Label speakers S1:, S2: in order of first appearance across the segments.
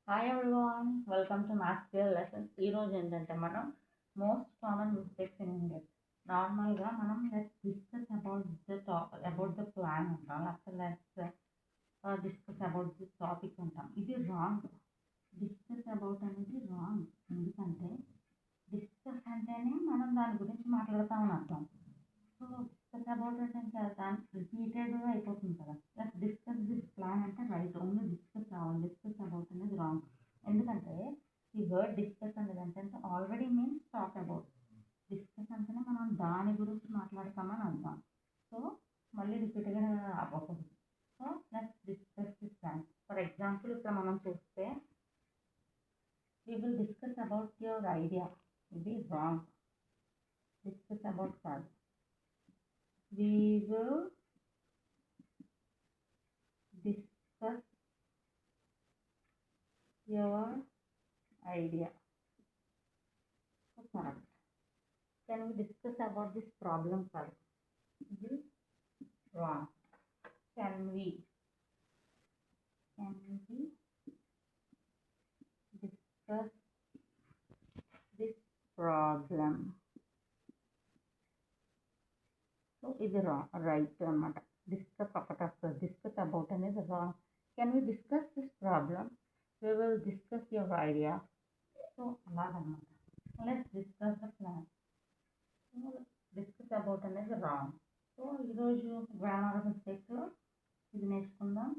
S1: Hi everyone, welcome to maths clear lessons. ఈరోజు ఏంటంటే మనం most common mistakes in English. నార్మల్గా మనం let's discuss about the plan ఉంటాం, లేకపోతే let's discuss about the topic ఉంటాం. ఇది రాంగ్. డిస్కస్ అబౌట్ అనేది రాంగ్. ఎందుకంటే డిస్కస్ అంటేనే మనం దాని గురించి మాట్లాడతామని అర్థం. సో డిస్కస్ అబౌట్ అంటే ఇంకా దాని రిపీటెడ్గా అయిపోతుంది కదా. లెట్స్ డిస్కస్ దిస్ ప్లాన్ అంటే రైట్, ఓన్లీ డిస్కస్ రావాలి. డిస్కస్ అబౌట్ అనేది రాంగ్. ఎందుకంటే ఈ వర్డ్ డిస్కస్ అనేది అంటే already means talk about. Discuss అంటేనే మనం దాని గురించి మాట్లాడతామని అర్థం. సో మళ్ళీ రిపీట్గా అవ్వకూడదు. So let's discuss this plan. For example ఇక్కడ మనం చూస్తే we will discuss about your idea. ఇది రాంగ్. డిస్కస్ అబౌట్ కాదు. We will discuss your idea. So correct. Can we discuss about this problem first? This is wrong. Can we discuss this problem? So ఇది right అనమాట. Discuss ఒకటి వస్తుంది, discuss about అనేది wrong. Can we discuss this problem? We will discuss your idea. So అలాగనమాట. Let's discuss the plan. Discuss about అనేది wrong. So ఈరోజు grammar mistake ఇది నేర్చుకుందాం.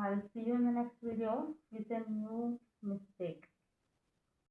S1: I will see you in the next video with a new mistake.